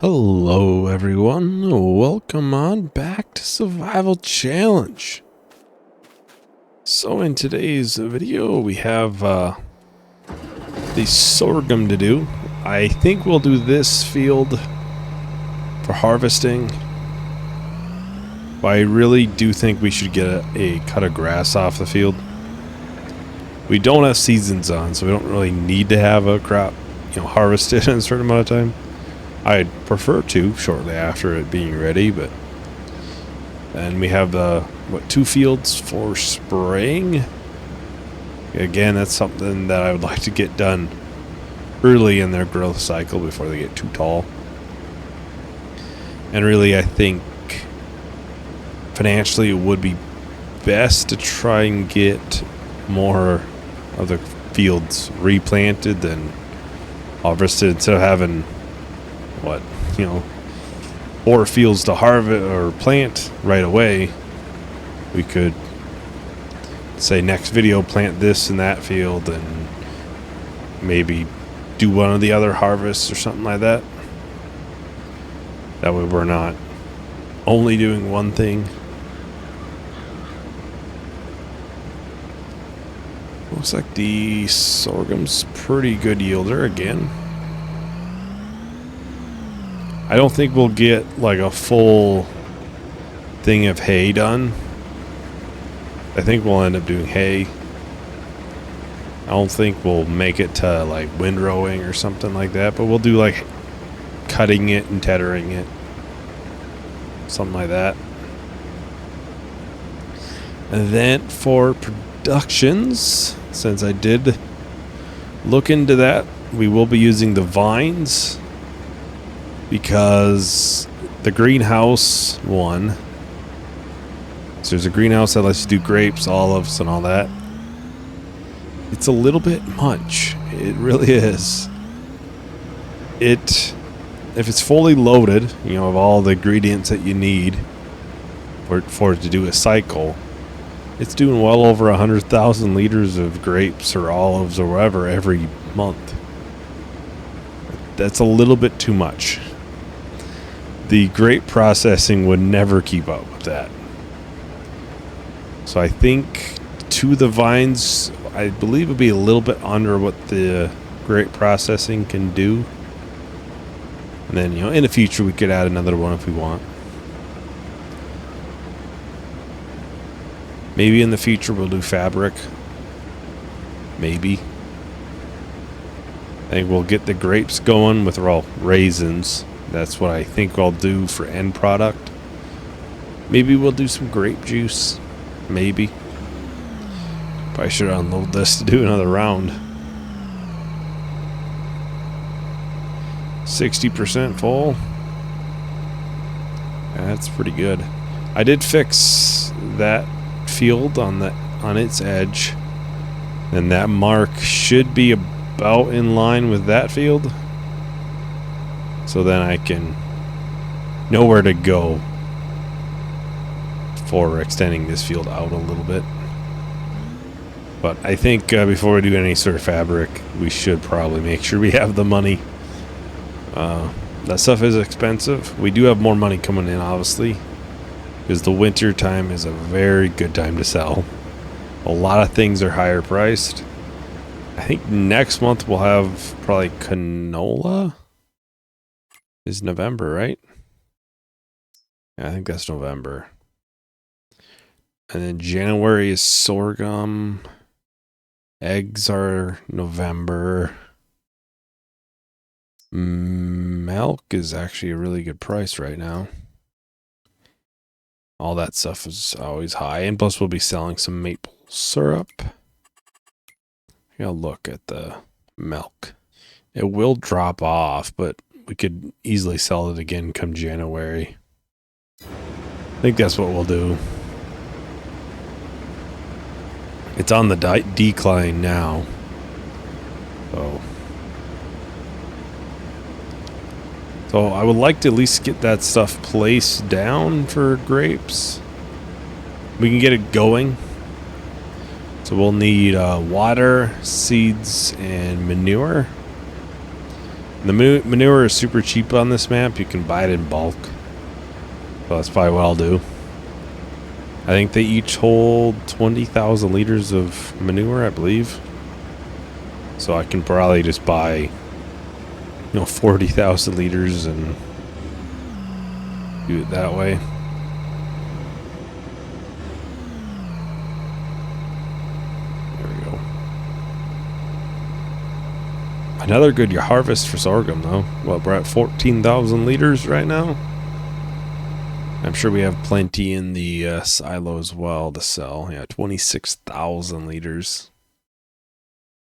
Hello everyone, welcome on back to Survival Challenge. So in today's video we have the sorghum to do. I think we'll do this field for harvesting, but I really do think we should get a cut of grass off the field. We don't have seasons on, so we don't really need to have a crop, harvested in a certain amount of time. I'd prefer to shortly after it being ready, but then we have the two fields for spraying. Again, that's something that I would like to get done early in their growth cycle before they get too tall. And really, I think financially it would be best to try and get more of the fields replanted than harvested, instead of having 4 fields to harvest or plant right away. We could say next video plant this in that field and maybe do one of the other harvests or something like that. That way we're not only doing one thing. Looks like the sorghum's pretty good yielder again. I don't think we'll get like a full thing of hay done. I think we'll end up doing hay. I don't think we'll make it to like windrowing or something like that, but we'll do like cutting it and tethering it. Something like that. And then for productions, since I did look into that, we will be using the vines, because the greenhouse one, so there's a greenhouse that lets you do grapes, olives, and all that. It's a little bit much. It really is. If it's fully loaded, of all the ingredients that you need for it to do a cycle, it's doing well over 100,000 liters of grapes or olives or whatever every month. That's a little bit too much. The grape processing would never keep up with that. So I think to the vines, I believe would be a little bit under what the grape processing can do. And then, in the future we could add another one if we want. Maybe in the future we'll do fabric. Maybe. I think we'll get the grapes going with raisins. That's what I think I'll do for end product. Maybe we'll do some grape juice. Maybe. Probably should unload this to do another round. 60% full. That's pretty good. I did fix that field on its edge, and that mark should be about in line with that field. So then I can know where to go for extending this field out a little bit. But I think before we do any sort of fabric, we should probably make sure we have the money. That stuff is expensive. We do have more money coming in, obviously, because the winter time is a very good time to sell. A lot of things are higher priced. I think next month we'll have probably canola. Is November, right? Yeah, I think that's November. And then January is sorghum. Eggs are November. Milk is actually a really good price right now. All that stuff is always high. And plus we'll be selling some maple syrup. I'll look at the milk. It will drop off, but we could easily sell it again come January. I think that's what we'll do. It's on the decline now. So I would like to at least get that stuff placed down for grapes. We can get it going. So we'll need water, seeds, and manure. The manure is super cheap on this map. You can buy it in bulk. So that's probably what I'll do. I think they each hold 20,000 liters of manure, I believe. So I can probably just buy, 40,000 liters and do it that way. There we go. Another good harvest for sorghum, though. Well, we're at 14,000 liters right now. I'm sure we have plenty in the silo as well to sell. Yeah, 26,000 liters.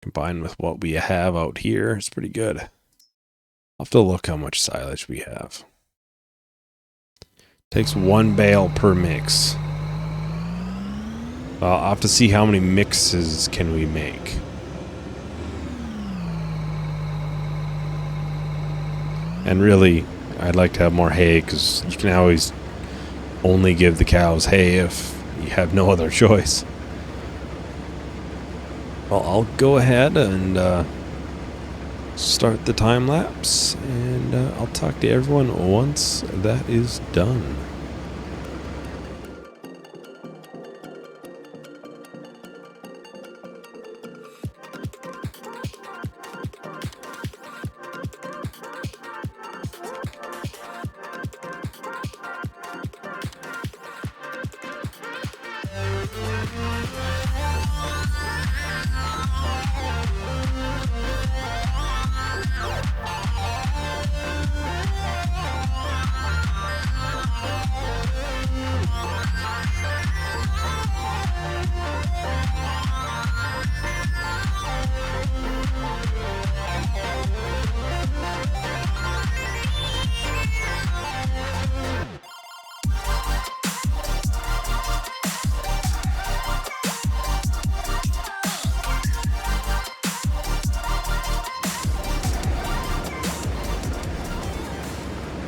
Combined with what we have out here, it's pretty good. I'll have to look how much silage we have. Takes 1 bale per mix. I'll have to see how many mixes can we make. And really, I'd like to have more hay, because you can always only give the cows hay if you have no other choice. Well, I'll go ahead and start the time lapse, and I'll talk to everyone once that is done.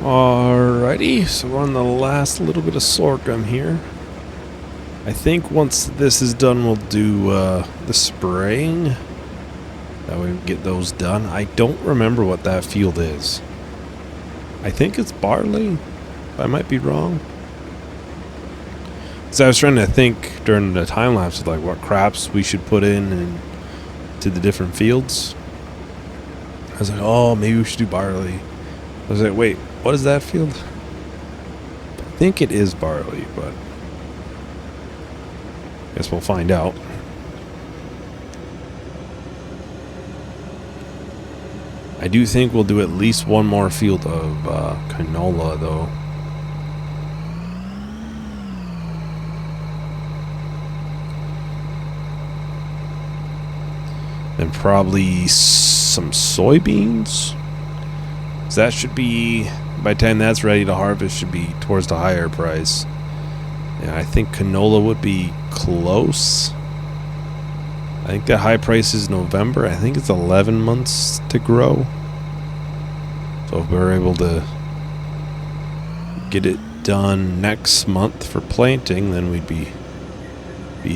Alrighty, so we're on the last little bit of sorghum here. I think once this is done, we'll do the spraying. That way we get those done. I don't remember what that field is. I think it's barley. I might be wrong. So I was trying to think during the time lapse of like what crops we should put in and to the different fields. I was like, oh, maybe we should do barley. I was like, wait, what is that field? I think it is barley, but I guess we'll find out. I do think we'll do at least one more field of canola, though. And probably some soybeans. So that should be, by the time that's ready to harvest, should be towards the higher price. And I think canola would be close. I think the high price is November. I think it's 11 months to grow. So if we're able to get it done next month for planting, then we'd be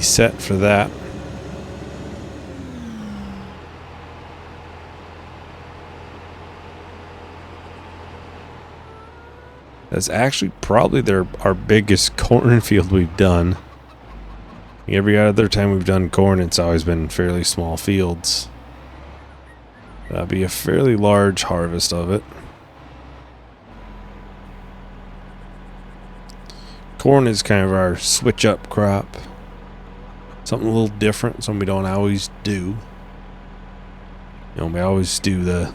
set for that. That's actually probably our biggest cornfield we've done. Every other time we've done corn, it's always been fairly small fields. That'll be a fairly large harvest of it. Corn is kind of our switch up crop. Something a little different, something we don't always do. We always do the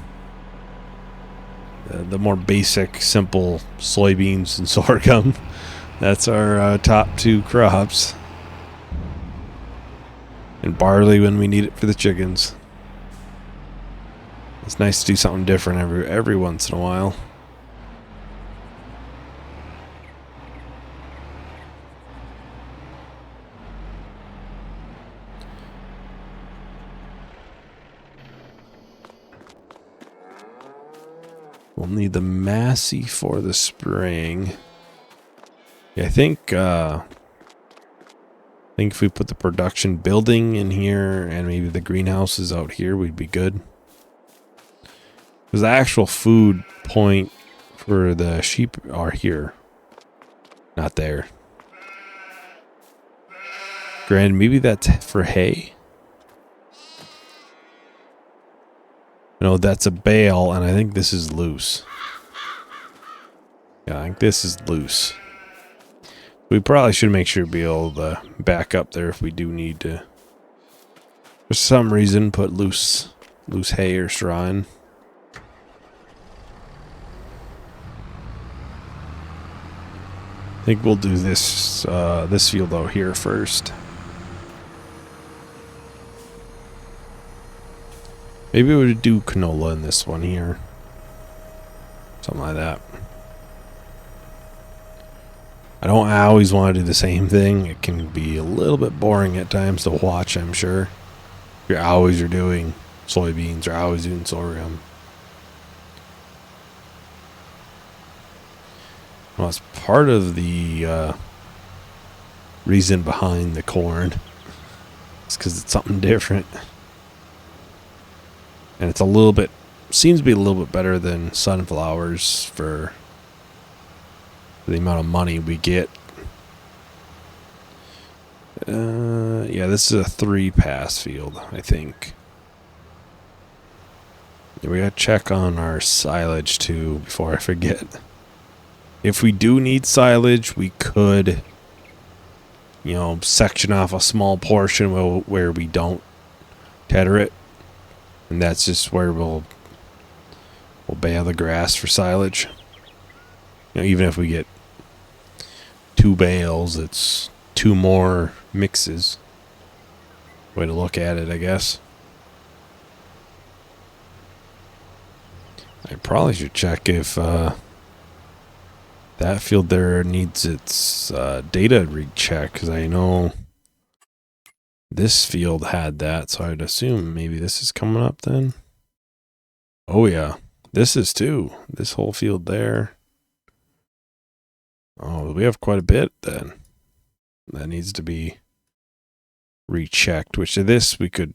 more basic, simple soybeans and sorghum. That's our top two crops. And barley when we need it for the chickens. It's nice to do something different every once in a while. We'll need the Massey for the spraying. Yeah, I think if we put the production building in here and maybe the greenhouses out here, we'd be good. Because the actual food point for the sheep are here. Not there. Granted, maybe that's for hay. No, that's a bale, and I think this is loose. Yeah, I think this is loose. We probably should make sure to be able to back up there if we do need to, for some reason, put loose hay or straw in. I think we'll do this field out here first. Maybe we would do canola in this one here. Something like that. I don't always want to do the same thing. It can be a little bit boring at times to watch, I'm sure. You're always doing soybeans or always doing sorghum. Well, it's part of the reason behind the corn. It's because it's something different. And it's a little bit, seems to be a little bit better than sunflowers for the amount of money we get. Yeah, this is a 3-pass field, I think. Yeah, we gotta check on our silage too before I forget. If we do need silage, we could, section off a small portion where we don't tether it. And that's just where we'll bale the grass for silage. Even if we get 2 bales, it's 2 more mixes. Way to look at it, I guess. I probably should check if that field there needs its data recheck, because I know this field had that, so I'd assume maybe this is coming up then. Oh yeah, this is too. This whole field there. Oh, we have quite a bit then. That needs to be rechecked, which of this we could,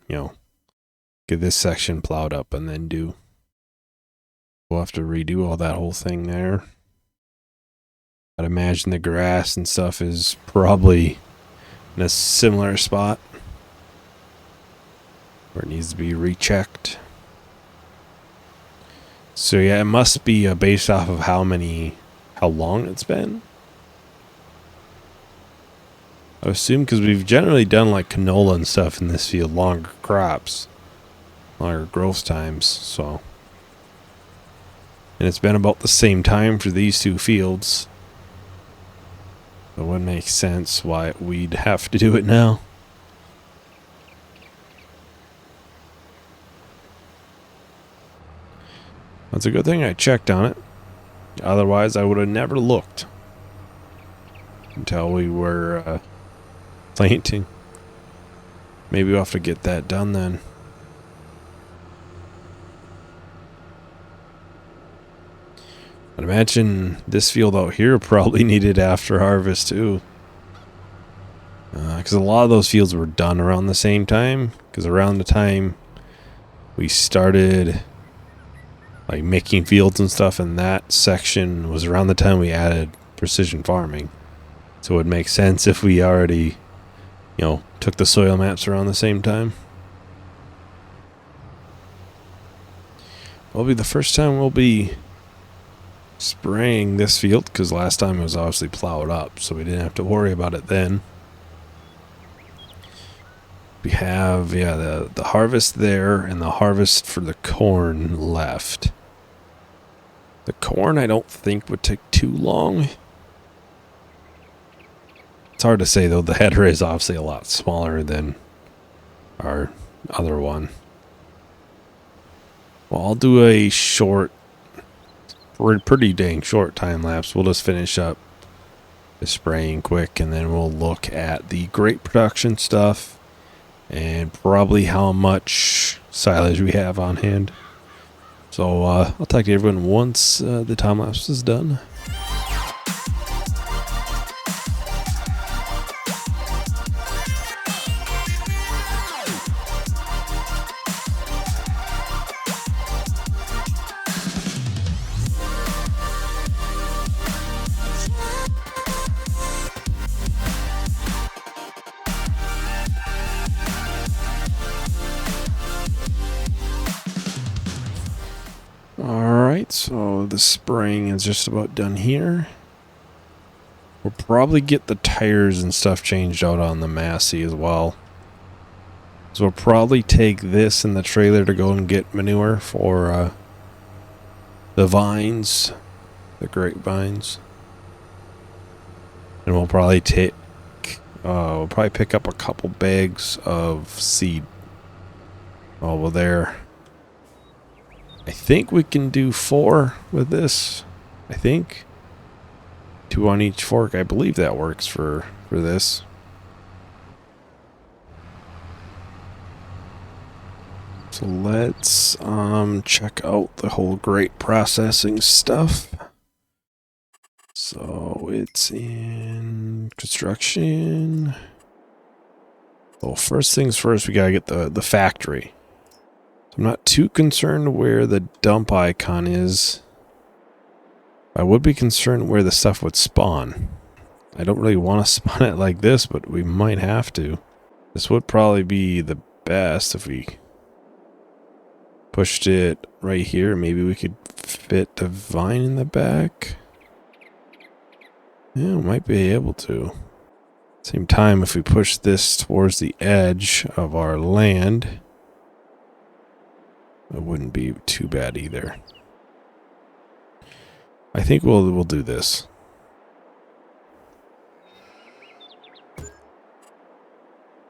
get this section plowed up and then do. We'll have to redo all that whole thing there. I'd imagine the grass and stuff is probably in a similar spot where it needs to be rechecked. So yeah, it must be based off of how long it's been. I assume because we've generally done like canola and stuff in this field, longer crops, longer growth times, so. And it's been about the same time for these 2 fields. It wouldn't make sense why we'd have to do it now. That's a good thing I checked on it. Otherwise, I would have never looked until we were planting. Maybe we'll have to get that done then. I'd imagine this field out here probably needed after harvest too. Because a lot of those fields were done around the same time. Because around the time we started like making fields and stuff, and that section was around the time we added precision farming. So it would make sense if we already, took the soil maps around the same time. Will be the first time we'll be spraying this field, because last time it was obviously plowed up, so we didn't have to worry about it then. We have, the harvest there and the harvest for the corn left. The corn I don't think would take too long. It's hard to say though, the header is obviously a lot smaller than our other one. Well, I'll do a short, pretty dang short time lapse. We'll just finish up the spraying quick, and then we'll look at the grape production stuff and probably how much silage we have on hand. So I'll talk to everyone once the time lapse is done. the spraying is just about done here. We'll probably get the tires and stuff changed out on the Massey as well. So we'll probably take this in the trailer to go and get manure for the vines, the grapevines. And we'll probably take, we'll probably pick up a couple bags of seed while we're there. I think we can do 4 with this. I think 2 on each fork. I believe that works for this. So let's check out the whole grape processing stuff. So it's in construction. Well, first things first, we gotta get the factory. I'm not too concerned where the dump icon is. I would be concerned where the stuff would spawn. I don't really want to spawn it like this, but we might have to. This would probably be the best if we pushed it right here. Maybe we could fit the vine in the back. Yeah, we might be able to. Same time, if we push this towards the edge of our land, it wouldn't be too bad either. I think we'll do this.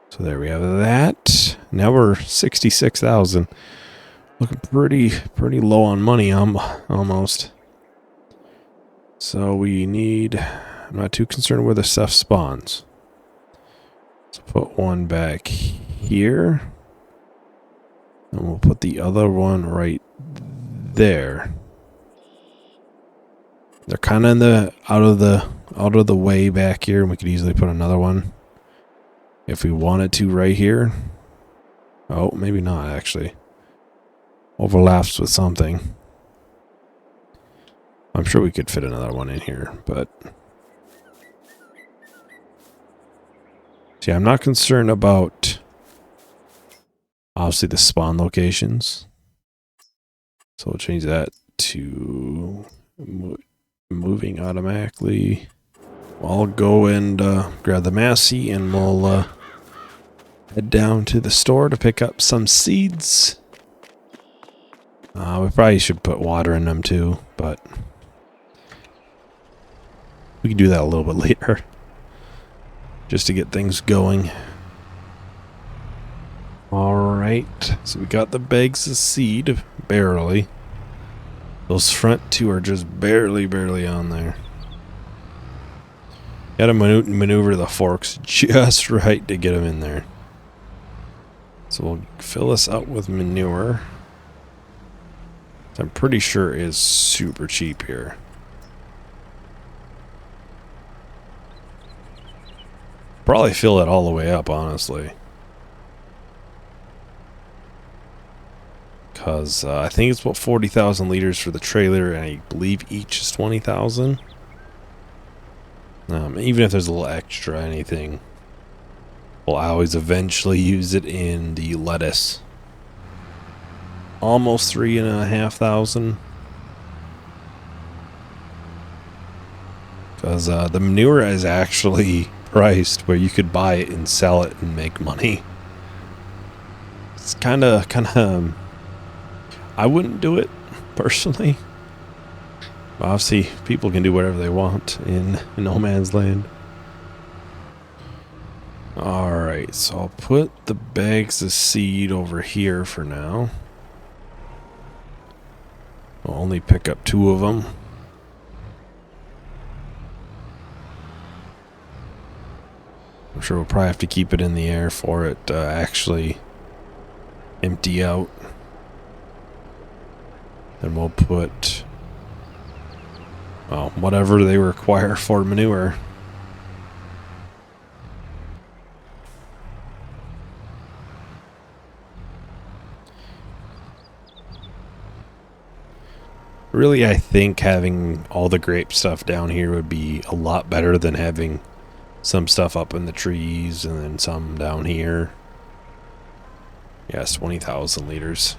So there we have that. Now we're 66,000. Looking pretty low on money, almost. So we need. I'm not too concerned where the stuff spawns. Let's put one back here. And we'll put the other one right there. They're kind of in the out of the way back here, and we could easily put another one if we wanted to right here. Oh, maybe not actually. Overlaps with something. I'm sure we could fit another one in here, but see, I'm not concerned about obviously the spawn locations. So we'll change that to moving automatically. I'll go and grab the Massey and we'll head down to the store to pick up some seeds. We probably should put water in them too, but we can do that a little bit later. Just to get things going. Alright, so we got the bags of seed, barely. Those front 2 are just barely on there. Gotta maneuver the forks just right to get them in there. So we'll fill this up with manure. I'm pretty sure is super cheap here. Probably fill it all the way up, honestly. Because I think it's about 40,000 liters for the trailer, and I believe each is 20,000. Even if there's a little extra anything, we'll always eventually use it in the lettuce. Almost 3,500. Because the manure is actually priced where you could buy it and sell it and make money. It's kind of I wouldn't do it personally. Obviously, people can do whatever they want in no man's land. Alright, so I'll put the bags of seed over here for now. I'll only pick up 2 of them. I'm sure we'll probably have to keep it in the air for it to actually empty out. Then we'll put whatever they require for manure. Really, I think having all the grape stuff down here would be a lot better than having some stuff up in the trees and then some down here. Yes, 20,000 liters.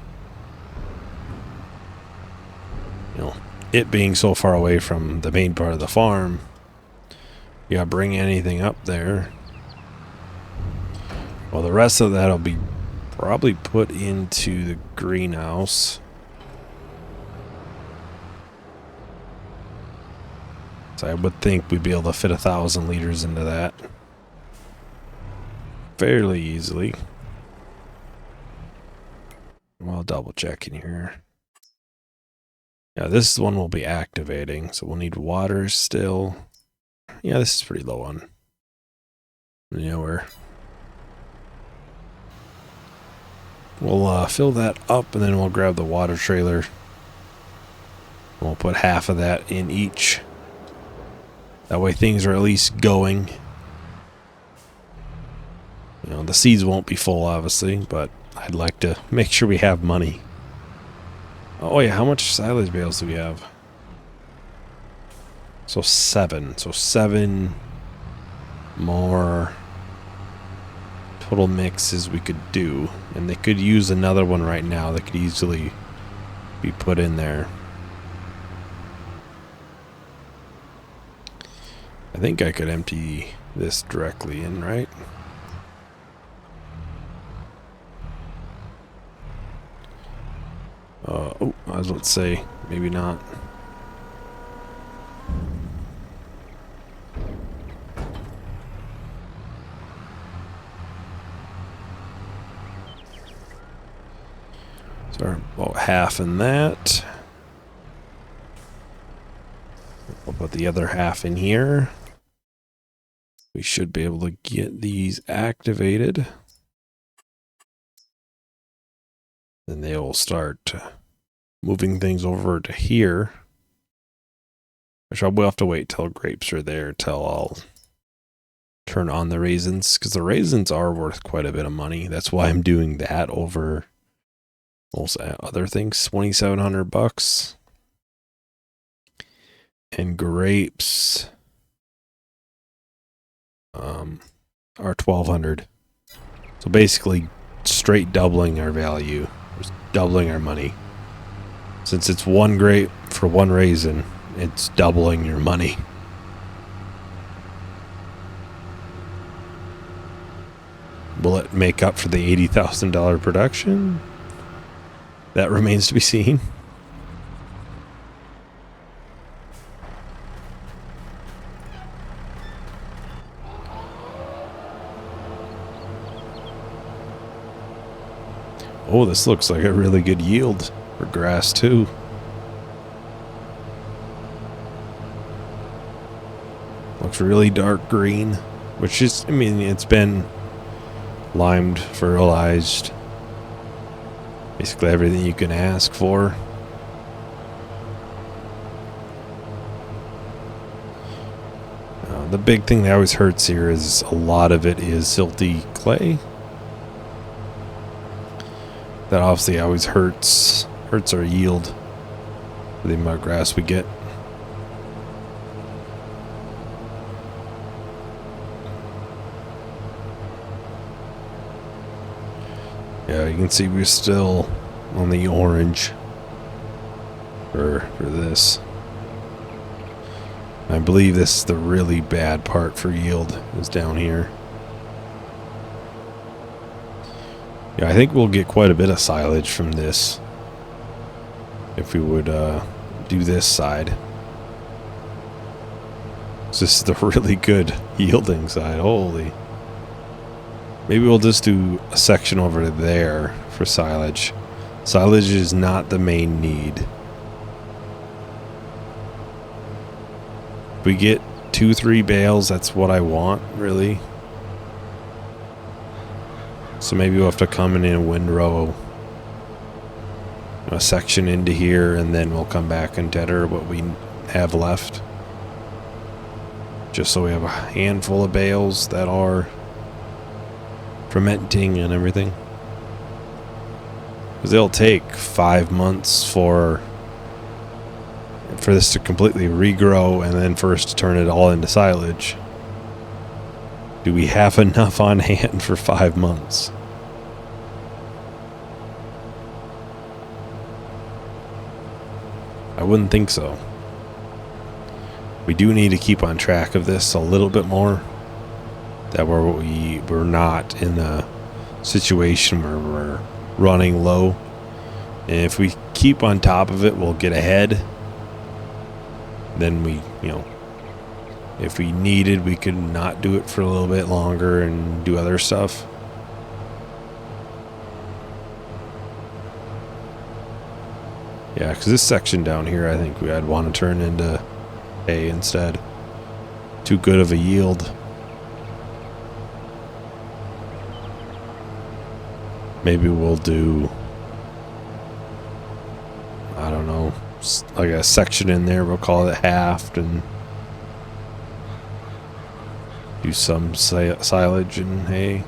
You know, it being so far away from the main part of the farm, you gotta bring anything up there. Well, the rest of that will be probably put into the greenhouse. So I would think we'd be able to fit 1,000 liters into that fairly easily. Well, double checking here. Yeah, this is the one we'll be activating, so we'll need water still. Yeah, this is pretty low on nowhere. We'll fill that up, and then we'll grab the water trailer. We'll put half of that in each. That way things are at least going. You know, the seeds won't be full, obviously, but I'd like to make sure we have money. Oh yeah, how much silage bales do we have? So 7. So 7 more total mixes we could do. And they could use another one right now that could easily be put in there. I think I could empty this directly in, right? Oh, I was about to say, maybe not. So about half in that. We'll put the other half in here. We should be able to get these activated. Then they will start moving things over to here. Which I will have to wait till grapes are there till I'll turn on the raisins. Because the raisins are worth quite a bit of money. That's why I'm doing that over most other things. $2,700. And grapes are $1,200. So basically straight doubling our value. Just doubling our money. Since it's one grape for one raisin, it's doubling your money. Will it make up for the $80,000 production? That remains to be seen. Oh, this looks like a really good yield for grass too. Looks really dark green, which is, I mean, it's been limed, fertilized, basically everything you can ask for. The big thing that always hurts here is a lot of it is silty clay. That obviously always hurts our yield for the amount of grass we get. Yeah, you can see we're still on the orange for this. I believe this is the really bad part for yield, is down here. Yeah, I think we'll get quite a bit of silage from this if we would do this side. So this is the really good yielding side. Holy. Maybe we'll just do a section over there for silage. Silage is not the main need. If we get 2-3 bales, that's what I want, really. So maybe we'll have to come in a windrow, a section into here, and then we'll come back and tether what we have left. Just so we have a handful of bales that are fermenting and everything. Because it'll take 5 months for this to completely regrow and then for us to turn it all into silage. Do we have enough on hand for 5 months? I wouldn't think so. We do need to keep on track of this a little bit more. That we're not in a situation where we're running low. And if we keep on top of it, we'll get ahead. Then we, if we needed, we could not do it for a little bit longer and do other stuff. Yeah, because this section down here, I think I'd want to turn into hay instead. Too good of a yield. Maybe we'll do, I don't know, like a section in there. We'll call it halved and do some silage and hay.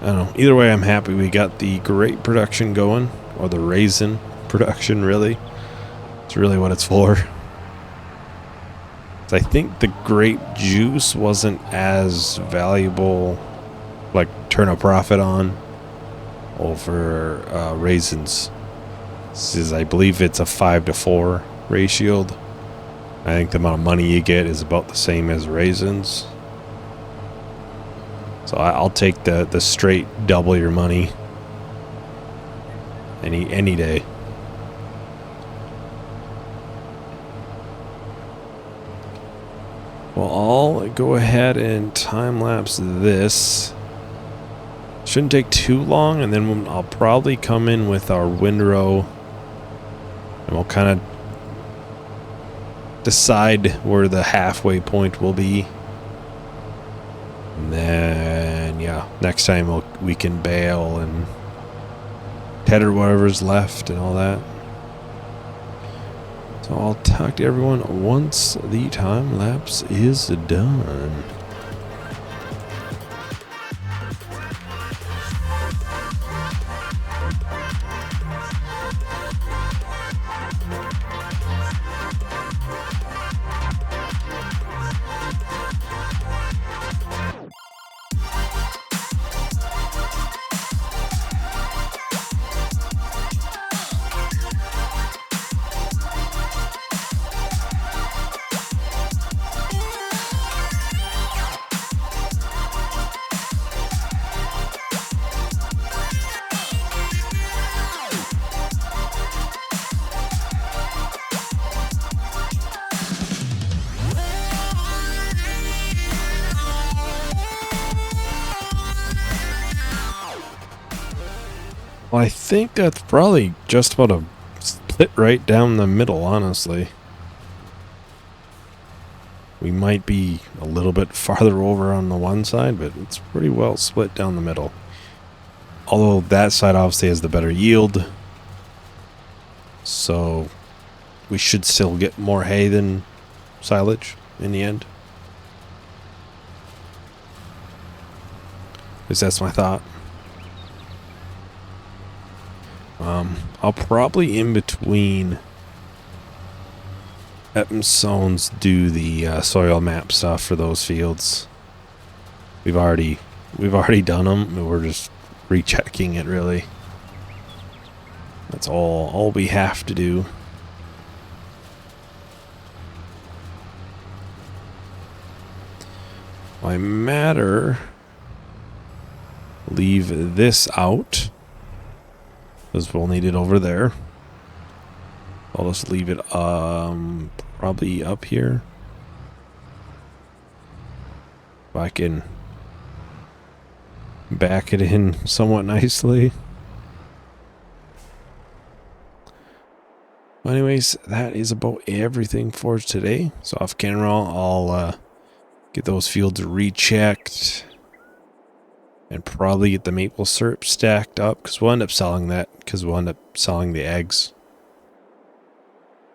I don't know. Either way, I'm happy we got the grape production going, or the raisin production, really. It's really what it's for. I think the grape juice wasn't as valuable, like turn a profit on, over raisins. This is, I believe it's a 5-to-4 ratio. I think the amount of money you get is about the same as raisins. So I'll take the straight double your money any day. Well, I'll go ahead and time-lapse this. Shouldn't take too long, and then I'll probably come in with our windrow, and we'll kind of decide where the halfway point will be. And then, yeah, next time we can bale and tether whatever's left and all that. So I'll talk to everyone once the time lapse is done. Well, I think that's probably just about a split right down the middle, honestly. We might be a little bit farther over on the one side, but it's pretty well split down the middle. Although that side obviously has the better yield. So we should still get more hay than silage in the end. At least that's my thought. I'll probably in between Ep74 do the soil map stuff for those fields. We've already done them, and we're just rechecking it really. That's all we have to do. I matter leave this out, because we'll need it over there. I'll just leave it probably up here. If I can back it in somewhat nicely. Anyways, that is about everything for today. So off camera, I'll get those fields rechecked. And probably get the maple syrup stacked up, because we'll end up selling that, because we'll end up selling the eggs.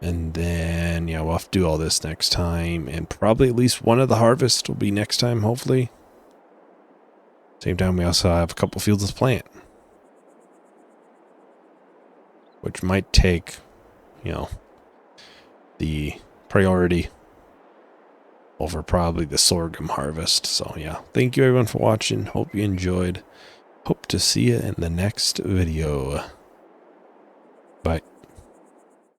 And then, yeah, we'll have to do all this next time. And probably at least one of the harvests will be next time, hopefully. Same time, we also have a couple fields to plant. Which might take, the priority over probably the sorghum harvest. So yeah, thank you everyone for watching. Hope you enjoyed. Hope to see you in the next video.